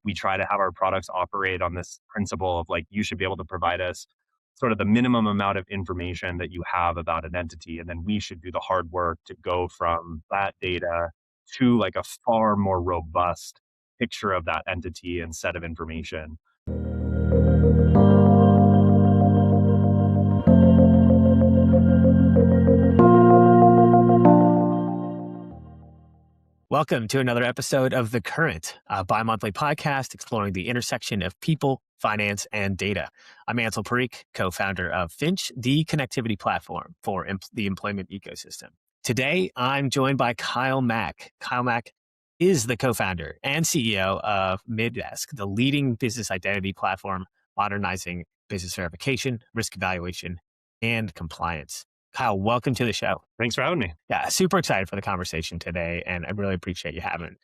We try to have our products operate on this principle of like, you should be able to provide us sort of the minimum amount of information that you have about an entity. And then we should do the hard work to go from that data to like a far more robust picture of that entity and set of information. Welcome to another episode of The Current, a bi-monthly podcast exploring the intersection of people, finance, and data. I'm Ansel Parikh, co-founder of Finch, the connectivity platform for the employment ecosystem. Today, I'm joined by Kyle Mack. Kyle Mack is the co-founder and CEO of Middesk, the leading business identity platform modernizing business verification, risk evaluation, and compliance. Kyle, welcome to the show. Thanks for having me. Yeah, super excited for the conversation today, and I really appreciate you having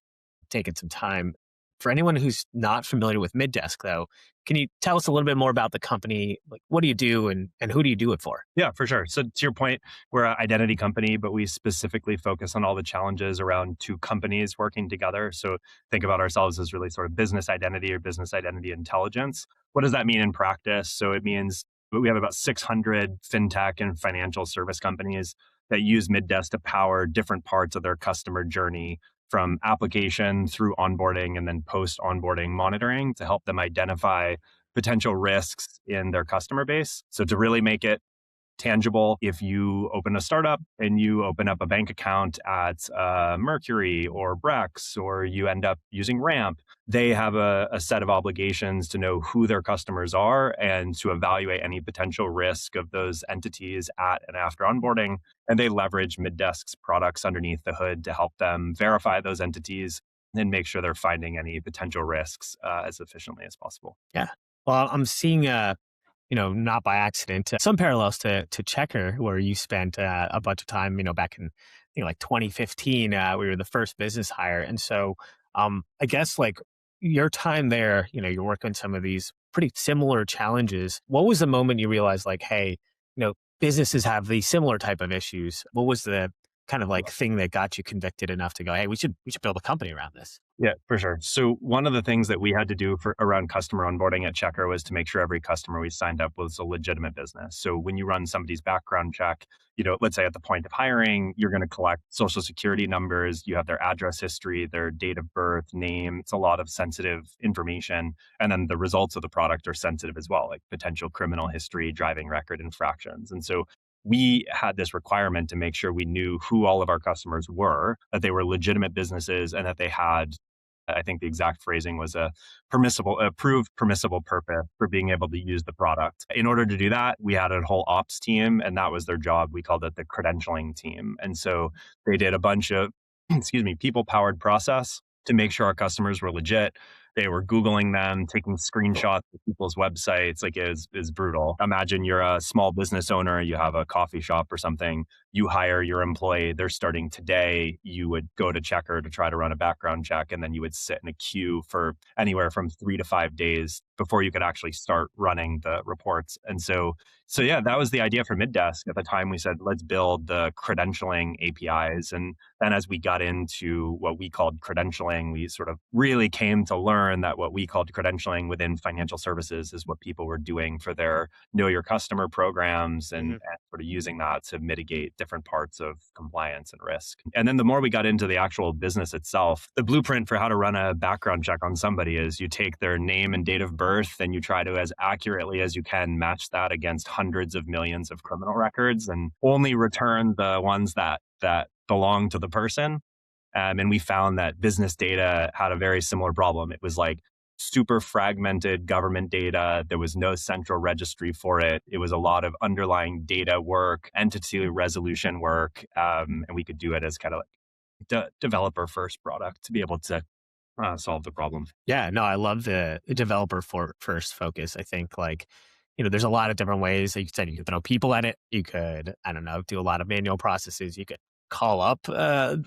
taken some time. For anyone who's not familiar with Middesk, though, can you tell us a little bit more about the company? Like, what do you do, and who do you do it for? Yeah, for sure. So to your point, we're an identity company, but we specifically focus on all the challenges around two companies working together. So think about ourselves as really sort of business identity or business identity intelligence. What does that mean in practice? So it means we have about 600 fintech and financial service companies that use Middesk to power different parts of their customer journey, from application through onboarding and then post-onboarding monitoring, to help them identify potential risks in their customer base. So to really make it tangible, if you open a startup and you open up a bank account at Mercury or Brex, or you end up using Ramp, they have a set of obligations to know who their customers are and to evaluate any potential risk of those entities at and after onboarding. And they leverage Middesk's products underneath the hood to help them verify those entities and make sure they're finding any potential risks as efficiently as possible. Yeah. Well, I'm seeing not by accident, some parallels to Checkr, where you spent a bunch of time, back in, like 2015, we were the first business hire. And so I guess like your time there, you're working some of these pretty similar challenges. What was the moment you realized like, hey, businesses have these similar type of issues? What was the kind of like thing that got you convicted enough to go, hey, we should build a company around this? Yeah, for sure. So one of the things that we had to do for around customer onboarding at Checkr was to make sure every customer we signed up was a legitimate business. So when you run somebody's background check, let's say at the point of hiring, you're going to collect social security numbers, you have their address history, their date of birth, name. It's a lot of sensitive information. And then the results of the product are sensitive as well, like potential criminal history, driving record infractions. And so we had this requirement to make sure we knew who all of our customers were, that they were legitimate businesses, and that they had, I think the exact phrasing was approved permissible purpose for being able to use the product. In order to do that, we had a whole ops team, and that was their job. We called it the credentialing team. And so they did a bunch of, people-powered process to make sure our customers were legit. They were Googling them, taking screenshots of people's websites. Like it was brutal. Imagine you're a small business owner, you have a coffee shop or something, you hire your employee, they're starting today, you would go to Checkr to try to run a background check, and then you would sit in a queue for anywhere from 3 to 5 days before you could actually start running the reports. And so yeah, that was the idea for Middesk. At the time, we said, let's build the credentialing APIs. And then as we got into what we called credentialing, we sort of really came to learn that what we called credentialing within financial services is what people were doing for their know your customer programs, and sort of using that to mitigate different parts of compliance and risk. And then the more we got into the actual business itself, the blueprint for how to run a background check on somebody is you take their name and date of birth, and you try to, as accurately as you can, match that against hundreds of millions of criminal records, and only return the ones that belong to the person. And we found that business data had a very similar problem. It was like super fragmented government data. There was no central registry for it. It was a lot of underlying data work, entity resolution work, and we could do it as kind of like developer first product to be able to solve the problem. Yeah, no, I love the developer first focus. I think like, there's a lot of different ways. Like you said, you could throw people at it. You could, do a lot of manual processes. You could call up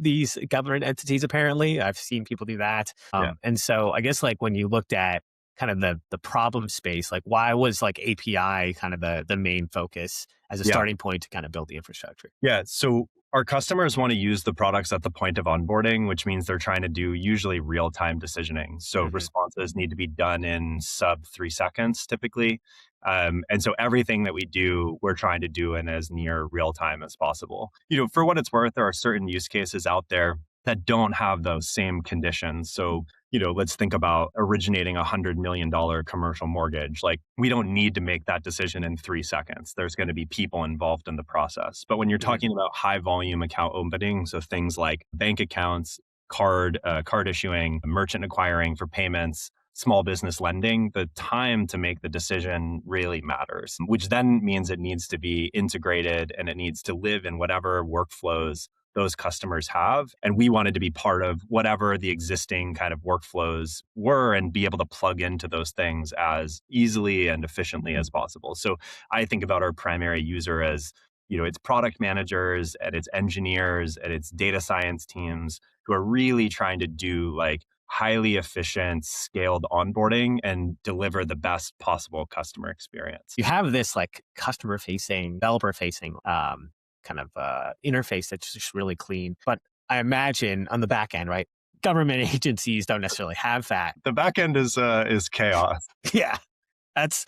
these government entities, apparently. I've seen people do that. Yeah. And so I guess like when you looked at kind of the problem space? Like, why was like API kind of the main focus as a Yeah. starting point to kind of build the infrastructure? Yeah. So our customers want to use the products at the point of onboarding, which means they're trying to do usually real time decisioning. So Hmm. responses need to be done in sub 3 seconds typically. And so everything that we do, we're trying to do in as near real time as possible. For what it's worth, there are certain use cases out there that don't have those same conditions. So let's think about originating $100 million commercial mortgage. Like, we don't need to make that decision in 3 seconds. There's going to be people involved in the process. But when you're Hmm. talking about high volume account opening, so things like bank accounts, card issuing, merchant acquiring for payments, small business lending, the time to make the decision really matters, which then means it needs to be integrated and it needs to live in whatever workflows those customers have. And we wanted to be part of whatever the existing kind of workflows were and be able to plug into those things as easily and efficiently as possible. So I think about our primary user as, it's product managers and it's engineers and it's data science teams who are really trying to do like highly efficient, scaled onboarding and deliver the best possible customer experience. You have this like customer facing, developer facing kind of interface that's just really clean. But I imagine on the back end, right? Government agencies don't necessarily have that. The back end is chaos. Yeah. That's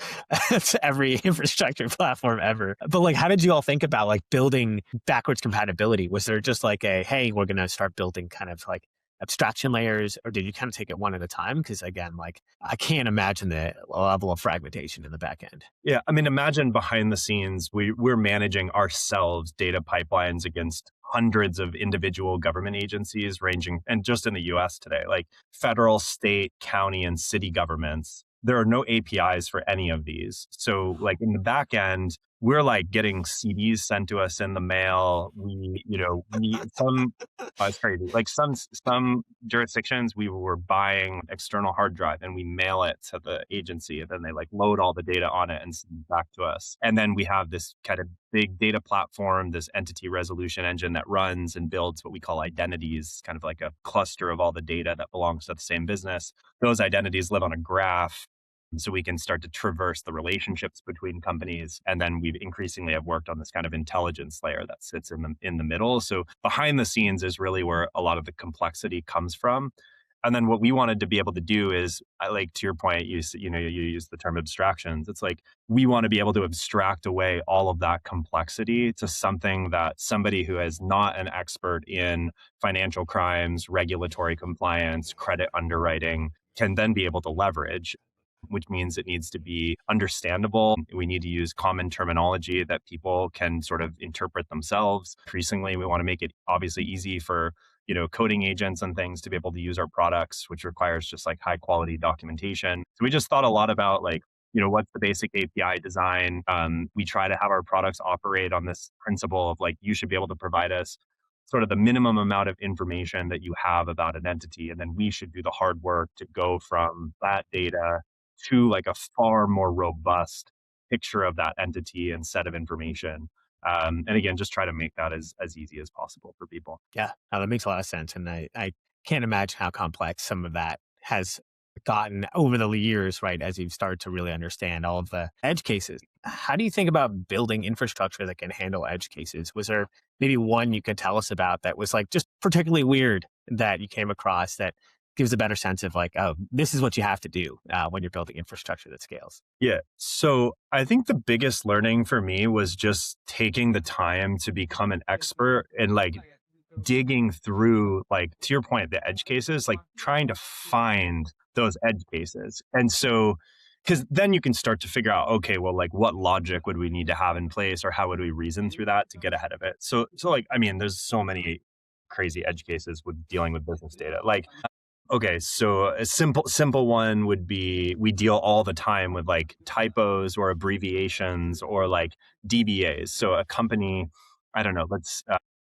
that's every infrastructure platform ever. But like, how did you all think about like building backwards compatibility? Was there just like a, hey, we're going to start building kind of like abstraction layers, or did you kind of take it one at a time? Because again, like I can't imagine the level of fragmentation in the back end. Yeah, I mean, imagine behind the scenes, we're managing ourselves data pipelines against hundreds of individual government agencies ranging, and just in the US today, like federal, state, county, and city governments. There are no APIs for any of these. So like in the back end, we're like getting CDs sent to us in the mail. It's crazy. Like some jurisdictions, we were buying external hard drive and we mail it to the agency, and then they like load all the data on it and send it back to us. And then we have this kind of big data platform, this entity resolution engine that runs and builds what we call identities, kind of like a cluster of all the data that belongs to the same business. Those identities live on a graph. So we can start to traverse the relationships between companies. And then we've increasingly have worked on this kind of intelligence layer that sits in the middle. So behind the scenes is really where a lot of the complexity comes from. And then what we wanted to be able to do is, like to your point, you use the term abstractions. It's like we want to be able to abstract away all of that complexity to something that somebody who is not an expert in financial crimes, regulatory compliance, credit underwriting can then be able to leverage, which means it needs to be understandable. We need to use common terminology that people can sort of interpret themselves. Increasingly, we want to make it obviously easy for coding agents and things to be able to use our products, which requires just like high quality documentation. So we just thought a lot about like, what's the basic API design? We try to have our products operate on this principle of like, you should be able to provide us sort of the minimum amount of information that you have about an entity. And then we should do the hard work to go from that data to like a far more robust picture of that entity and set of information. And again, just try to make that as easy as possible for people. Yeah, no, that makes a lot of sense. And I can't imagine how complex some of that has gotten over the years, right? As you've started to really understand all of the edge cases. How do you think about building infrastructure that can handle edge cases? Was there maybe one you could tell us about that was like just particularly weird that you came across that gives a better sense of like, oh, this is what you have to do when you're building infrastructure that scales? Yeah. So I think the biggest learning for me was just taking the time to become an expert and like digging through, like to your point, the edge cases, like trying to find those edge cases. And so, because then you can start to figure out, okay, well, like what logic would we need to have in place or how would we reason through that to get ahead of it? So like, I mean, there's so many crazy edge cases with dealing with business data. Like, okay, so a simple one would be we deal all the time with like typos or abbreviations or like DBAs. So a company, I don't know, let's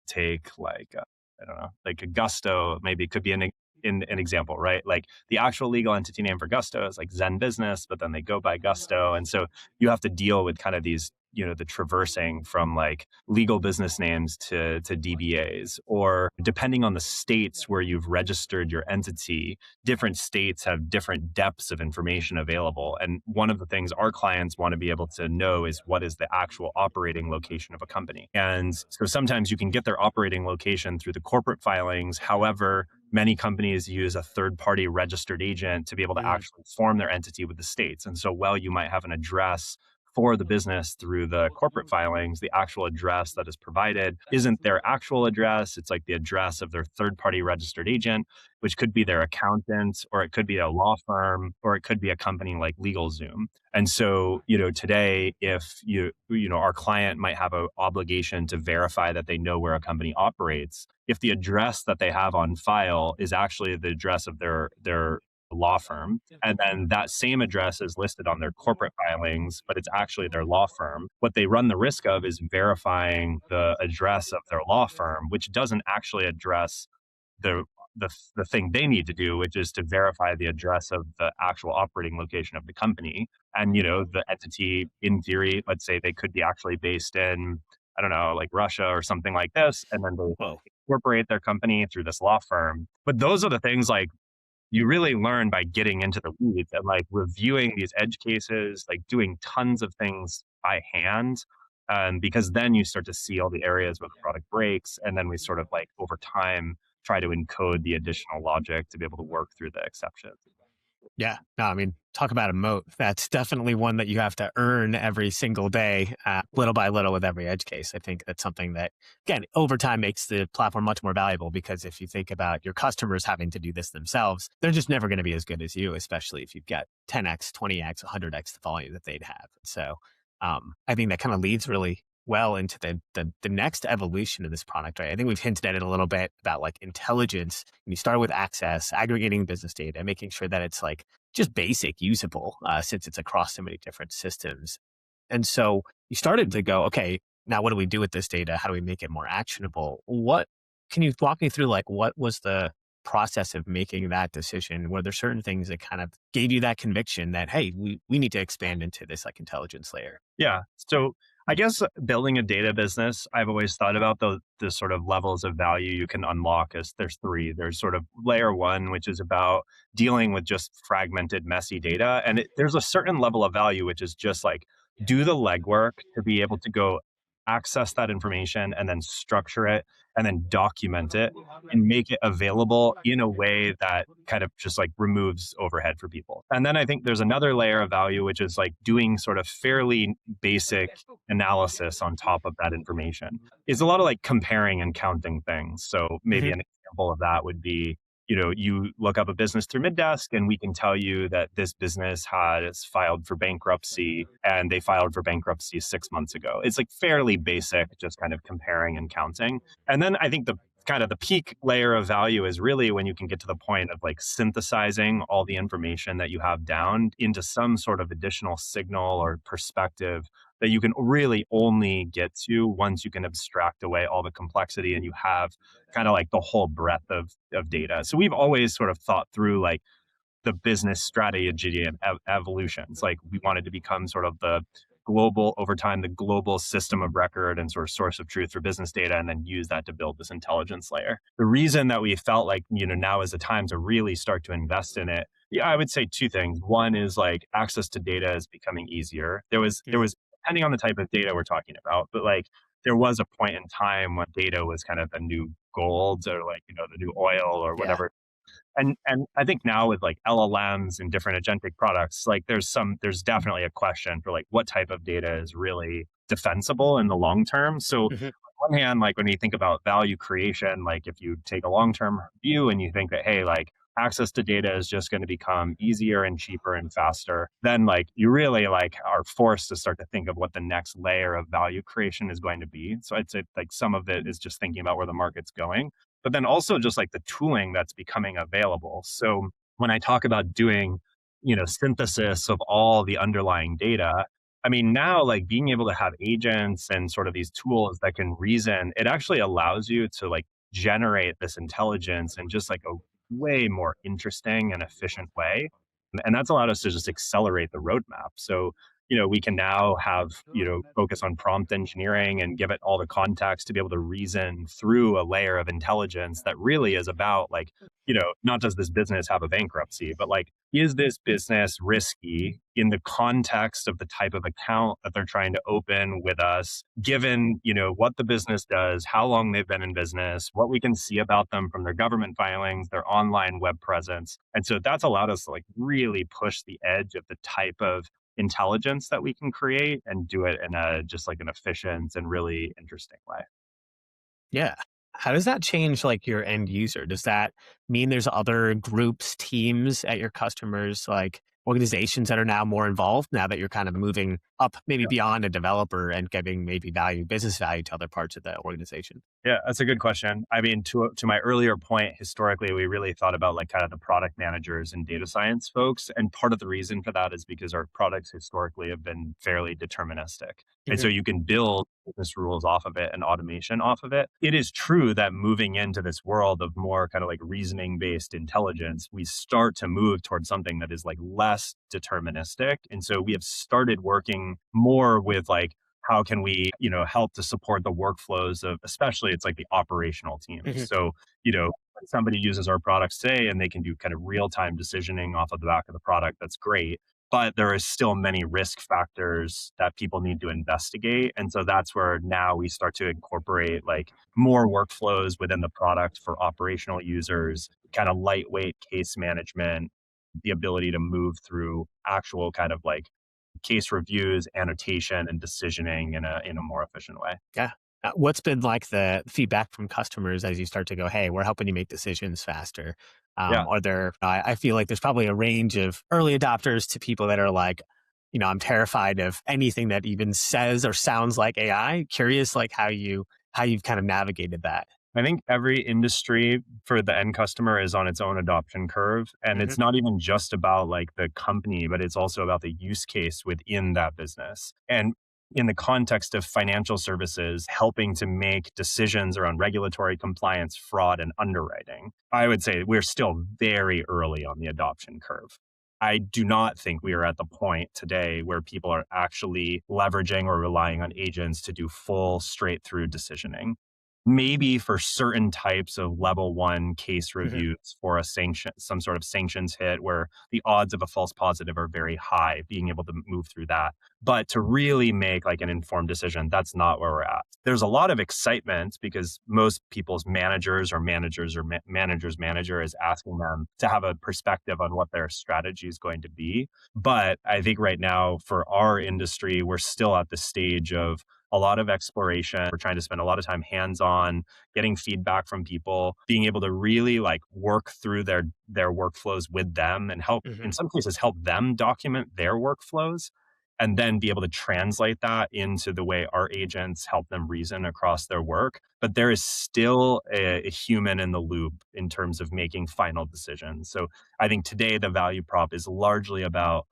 take like I don't know, like a Gusto, maybe it could be an example, right? Like the actual legal entity name for Gusto is like Zen Business, but then they go by Gusto, and so you have to deal with kind of these the traversing from like legal business names to DBAs, or depending on the states where you've registered your entity, different states have different depths of information available. And one of the things our clients want to be able to know is what is the actual operating location of a company. And so sometimes you can get their operating location through the corporate filings. However, many companies use a third party registered agent to be able to Mm, actually form their entity with the states. And so while you might have an address for the business through the corporate filings, the actual address that is provided isn't their actual address. It's like the address of their third party registered agent, which could be their accountant, or it could be a law firm, or it could be a company like LegalZoom. And so, today, if our client might have an obligation to verify that they know where a company operates, if the address that they have on file is actually the address of their law firm, and then that same address is listed on their corporate filings, but it's actually their law firm, what they run the risk of is verifying the address of their law firm, which doesn't actually address the the thing they need to do, which is to verify the address of the actual operating location of the company. And the entity, in theory, let's say they could be actually based in, I don't know, like Russia or something like this, and then they whoa. incorporate their company through this law firm. But those are the things like you really learn by getting into the weeds and like reviewing these edge cases, like doing tons of things by hand. Because then you start to see all the areas where the product breaks. And then we sort of like over time try to encode the additional logic to be able to work through the exceptions. Yeah. No, I mean, talk about a moat. That's definitely one that you have to earn every single day, little by little with every edge case. I think that's something that, again, over time makes the platform much more valuable because if you think about your customers having to do this themselves, they're just never going to be as good as you, especially if you've got 10x, 20x, 100x the volume that they'd have. So I think that kind of leads really well into the next evolution of this product, right? I think we've hinted at it a little bit about like intelligence. And you start with access, aggregating business data, making sure that it's like just basic, usable, since it's across so many different systems. And so you started to go, okay, now what do we do with this data? How do we make it more actionable? What can you walk me through? Like, what was the process of making that decision? Were there certain things that kind of gave you that conviction that, hey, we need to expand into this like intelligence layer? Yeah. So I guess building a data business, I've always thought about the sort of levels of value you can unlock as there's three. There's sort of layer one, which is about dealing with just fragmented, messy data. And there's a certain level of value, which is just like do the legwork to be able to go access that information and then structure it and then document it and make it available in a way that kind of just like removes overhead for people. And then I think there's another layer of value, which is like doing sort of fairly basic analysis on top of that information. It's a lot of like comparing and counting things. So maybe Hmm. an example of that would be, you look up a business through Middesk and we can tell you that this business has filed for bankruptcy and they filed for bankruptcy 6 months ago. It's like fairly basic, just kind of comparing and counting. And then I think the kind of the peak layer of value is really when you can get to the point of like synthesizing all the information that you have down into some sort of additional signal or perspective that you can really only get to once you can abstract away all the complexity and you have kind of like the whole breadth of data. So we've always sort of thought through like the business strategy and evolutions. Like we wanted to become sort of the global over time, the global system of record and sort of source of truth for business data, and then use that to build this intelligence layer. The reason that we felt like, now is the time to really start to invest in it. Yeah, I would say two things. One is like access to data is becoming easier. There was depending on the type of data we're talking about, but like there was a point in time when data was kind of the new gold or like, the new oil or Yeah. whatever. And I think now with like LLMs and different agentic products, like there's definitely a question for like what type of data is really defensible in the long term. So Hmm. on one hand, like when you think about value creation, like if you take a long-term view and you think that, hey, like access to data is just going to become easier and cheaper and faster, then like you really like are forced to start to think of what the next layer of value creation is going to be. So I'd say like some of it is just thinking about where the market's going, but then also just like the tooling that's becoming available. So when I talk about doing, synthesis of all the underlying data, I mean, now like being able to have agents and sort of these tools that can reason, it actually allows you to like generate this intelligence in just like a way more interesting and efficient way. And that's allowed us to just accelerate the roadmap. So we can now have, focus on prompt engineering and give it all the context to be able to reason through a layer of intelligence that really is about like, not does this business have a bankruptcy, but like, is this business risky in the context of the type of account that they're trying to open with us, given, what the business does, how long they've been in business, what we can see about them from their government filings, their online web presence. And so that's allowed us to like really push the edge of the type of intelligence that we can create and do it in a just like an efficient and really interesting way. Yeah. How does that change like your end user? Does that mean there's other groups, teams at your customers, like organizations that are now more involved now that you're kind of moving up maybe beyond a developer and giving maybe value, business value to other parts of the organization? Yeah, that's a good question. I mean, to my earlier point, historically, we really thought about like kind of the product managers and data science folks. And part of the reason for that is because our products historically have been fairly deterministic. And so Hmm. you can build business rules off of it and automation off of it. It is true that moving into this world of more kind of like reasoning based intelligence, we start to move towards something that is like less deterministic. And so we have started working more with like, how can we, help to support the workflows of, especially it's like the operational teams. Hmm. So, when somebody uses our products today and they can do kind of real-time decisioning off of the back of the product, that's great. But there is still many risk factors that people need to investigate. And so that's where now we start to incorporate like more workflows within the product for operational users, kind of lightweight case management, the ability to move through actual kind of like case reviews, annotation, and decisioning in a more efficient way. Yeah. What's been like the feedback from customers as you start to go, hey, we're helping you make decisions faster? Yeah. Are there, I feel like there's probably a range of early adopters to people that are like, I'm terrified of anything that even says or sounds like AI. Curious, like how you've kind of navigated that. I think every industry for the end customer is on its own adoption curve. And Hmm. it's not even just about like the company, but it's also about the use case within that business. And in the context of financial services, helping to make decisions around regulatory compliance, fraud, and underwriting, I would say we're still very early on the adoption curve. I do not think we are at the point today where people are actually leveraging or relying on agents to do full straight through decisioning. Maybe for certain types of level one case Hmm. reviews for a sanction, some sort of sanctions hit where the odds of a false positive are very high, being able to move through that. But to really make like an informed decision, that's not where we're at. There's a lot of excitement because most people's managers manager is asking them to have a perspective on what their strategy is going to be. But I think right now for our industry, we're still at the stage of a lot of exploration. We're trying to spend a lot of time hands on, getting feedback from people, being able to really like work through their workflows with them and help, in Hmm. some cases, help them document their workflows and then be able to translate that into the way our agents help them reason across their work. But there is still a human in the loop in terms of making final decisions. So I think today the value prop is largely about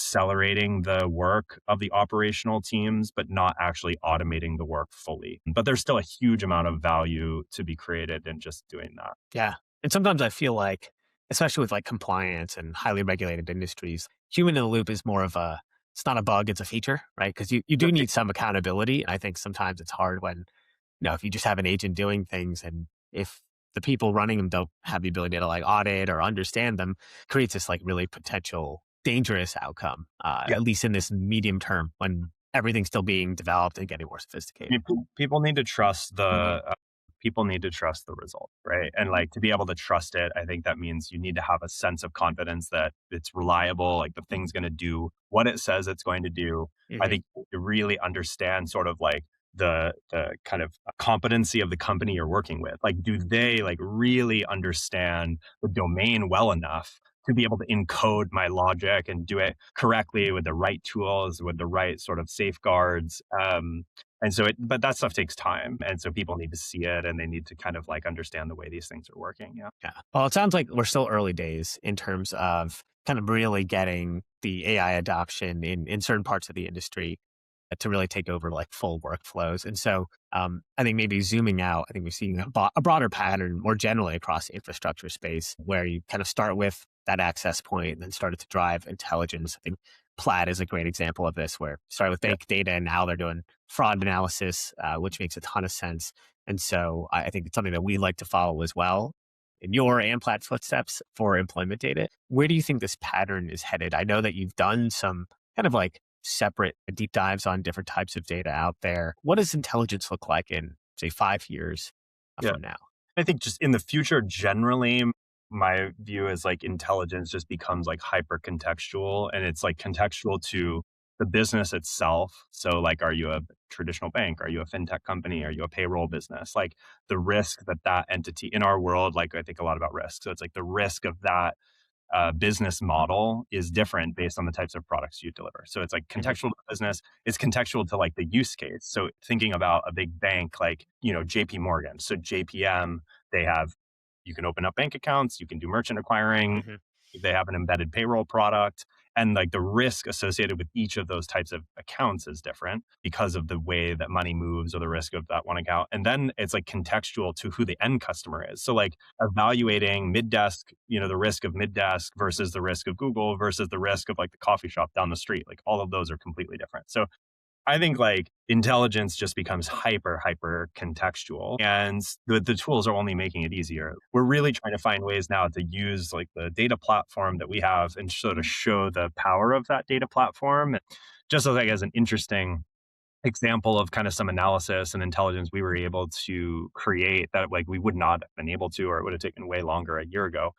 accelerating the work of the operational teams, but not actually automating the work fully. But there's still a huge amount of value to be created in just doing that. Yeah. And sometimes I feel like, especially with like compliance and highly regulated industries, human in the loop is more of it's not a bug, it's a feature, right? Because you do Right. need some accountability. I think sometimes it's hard when, if you just have an agent doing things and if the people running them don't have the ability to like audit or understand them, creates this like really potential dangerous outcome, Yeah. at least in this medium term when everything's still being developed and getting more sophisticated. People need to trust people need to trust the result, right? And like to be able to trust it, I think that means you need to have a sense of confidence that it's reliable, like the thing's going to do what it says it's going to do. I Hmm. think to really understand sort of like the kind of competency of the company you're working with. Like, do they like really understand the domain well enough to be able to encode my logic and do it correctly with the right tools, with the right sort of safeguards? But that stuff takes time. And so people need to see it and they need to kind of like understand the way these things are working. Yeah. Yeah. Well, it sounds like we're still early days in terms of kind of really getting the AI adoption in certain parts of the industry to really take over like full workflows. And so I think maybe zooming out, I think we're seeing a broader pattern more generally across the infrastructure space where you kind of start with that access point and then started to drive intelligence. I think Plaid is a great example of this, where started with Yeah. bank data and now they're doing fraud analysis, which makes a ton of sense. And so I think it's something that we like to follow as well in your and Plaid's footsteps for employment data. Where do you think this pattern is headed? I know that you've done some kind of like separate deep dives on different types of data out there. What does intelligence look like in, say, 5 years Yeah. from now? I think just in the future, generally, my view is like intelligence just becomes like hyper contextual, and it's like contextual to the business itself. So, like, are you a traditional bank? Are you a fintech company? Are you a payroll business? Like, the risk that that entity in our world, like, I think a lot about risk. So, it's like the risk of that business model is different based on the types of products you deliver. So it's like Mhm. contextual to business. It's contextual to like the use case. So thinking about a big bank like, JP Morgan. So JPM, they have, you can open up bank accounts, you can do merchant acquiring, Mhm. they have an embedded payroll product. And like the risk associated with each of those types of accounts is different because of the way that money moves or the risk of that one account. And then it's like contextual to who the end customer is. So like evaluating Middesk, the risk of Middesk versus the risk of Google versus the risk of like the coffee shop down the street. Like all of those are completely different. So I think like intelligence just becomes hyper contextual, and the tools are only making it easier. We're really trying to find ways now to use like the data platform that we have and sort of show the power of that data platform. Just as like as an interesting example of kind of some analysis and intelligence we were able to create that like we would not have been able to, or it would have taken way longer a year ago.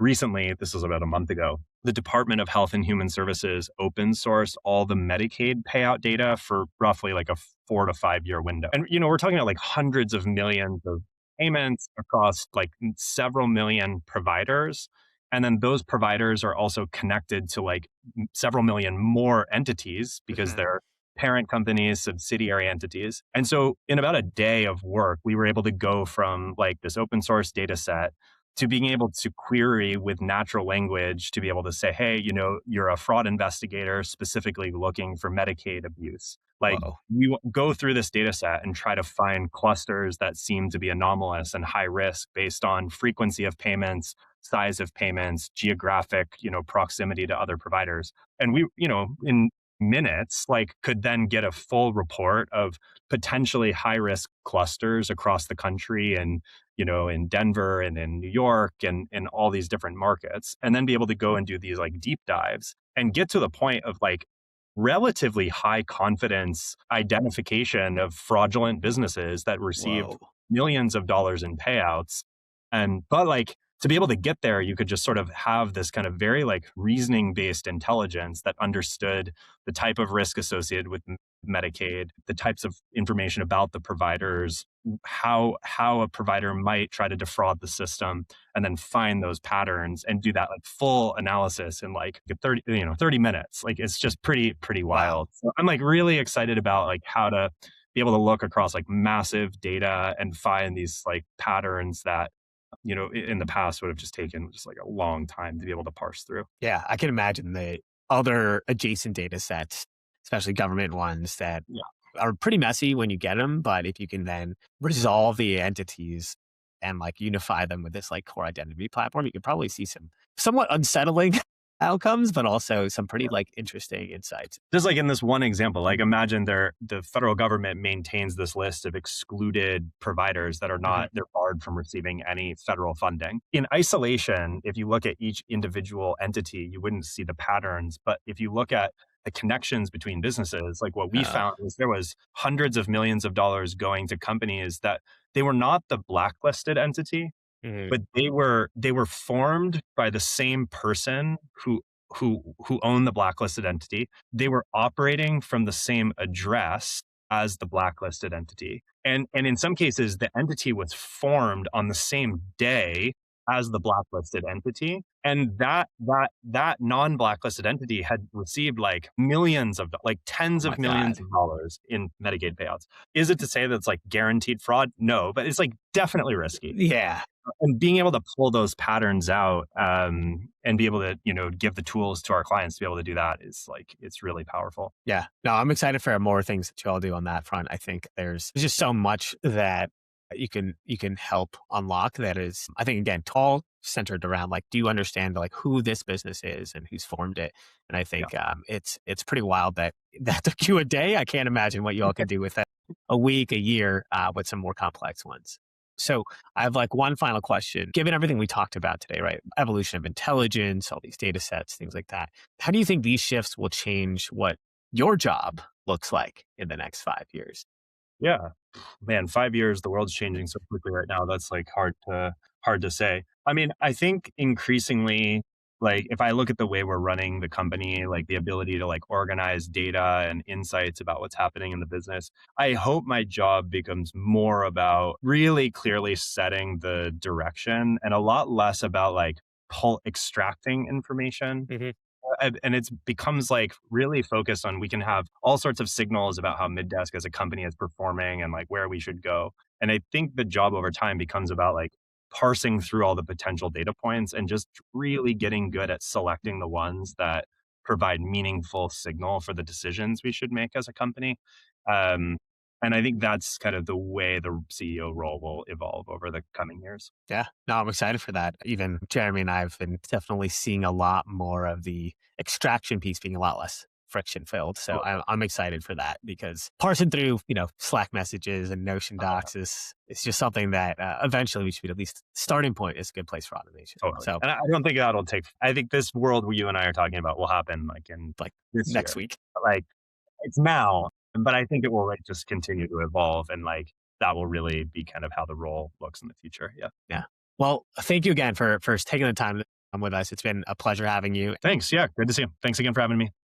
Recently, this was about a month ago, the Department of Health and Human Services open sourced all the Medicaid payout data for roughly like a 4 to 5 year window. And, we're talking about like hundreds of millions of payments across like several million providers. And then those providers are also connected to like several million more entities because Mhm. they're parent companies, subsidiary entities. And so in about a day of work, we were able to go from like this open source data set to being able to query with natural language to be able to say, hey, you're a fraud investigator specifically looking for Medicaid abuse. Like Whoa. you go through this data set and try to find clusters that seem to be anomalous and high risk based on frequency of payments, size of payments, geographic, proximity to other providers. And we, in minutes, like could then get a full report of potentially high risk clusters across the country and in Denver and in New York and in all these different markets, and then be able to go and do these like deep dives and get to the point of like relatively high confidence identification of fraudulent businesses that received Whoa. millions of dollars in payouts. But like to be able to get there, you could just sort of have this kind of very like reasoning based intelligence that understood the type of risk associated with Medicaid, the types of information about the providers, how a provider might try to defraud the system, and then find those patterns and do that like full analysis in like 30 minutes. Like it's just pretty Wow. wild. So I'm like really excited about like how to be able to look across like massive data and find these like patterns that in the past would have just taken just like a long time to be able to parse through. Yeah, I can imagine the other adjacent data sets, especially government ones, that Yeah. are pretty messy when you get them. But if you can then resolve the entities and like unify them with this like core identity platform, you could probably see some somewhat unsettling outcomes, but also some pretty like interesting insights. Just like in this one example, like imagine the federal government maintains this list of excluded providers that are Mhm. not, they're barred from receiving any federal funding. In isolation, if you look at each individual entity, you wouldn't see the patterns. But if you look at the connections between businesses, like what we Uh, found was there was hundreds of millions of dollars going to companies that they were not the blacklisted entity, mhm. but they were formed by the same person who owned the blacklisted entity. They were operating from the same address as the blacklisted entity. And in some cases, the entity was formed on the same day as the blacklisted entity. And that non-blacklisted entity had received like millions of like Oh tens my of millions God. of dollars in Medicaid payouts. Is it to say that it's like guaranteed fraud? No, but it's like definitely risky. Yeah. And being able to pull those patterns out, and be able to give the tools to our clients to be able to do that is like it's really powerful. Yeah. No, I'm excited for more things that you all do on that front. I think there's just so much that you can help unlock that is, I think, again, all centered around like, do you understand like who this business is and who's formed it? And I Yeah. think it's pretty wild that that took you a day. I can't imagine what you all can do with it a week, a year, with some more complex ones. So I have like one final question. Given everything we talked about today, right? Evolution of intelligence, all these data sets, things like that. How do you think these shifts will change what your job looks like in the next 5 years? Yeah. Man, 5 years, the world's changing so quickly right now. That's like hard to say. I mean, I think increasingly, like if I look at the way we're running the company, like the ability to like organize data and insights about what's happening in the business, I hope my job becomes more about really clearly setting the direction and a lot less about like pull extracting information. Hmm. And it becomes like really focused on we can have all sorts of signals about how Middesk as a company is performing and like where we should go. And I think the job over time becomes about like parsing through all the potential data points and just really getting good at selecting the ones that provide meaningful signal for the decisions we should make as a company. Um, and I think that's kind of the way the CEO role will evolve over the coming years. Yeah, no, I'm excited for that. Even Jeremy and I have been definitely seeing a lot more of the extraction piece being a lot less friction filled. So I'm excited for that because parsing through, Slack messages and Notion docs is just something that eventually we should be at least starting point is a good place for automation. Totally. So And I don't think that'll take, I think this world where you and I are talking about will happen like in like this next year. week. Like it's now, but I think it will like just continue to evolve and like that will really be kind of how the role looks in the future. Yeah. Yeah. Well, thank you again for taking the time to come with us. It's been a pleasure having you. Thanks. Yeah. Good to see you. Thanks again for having me.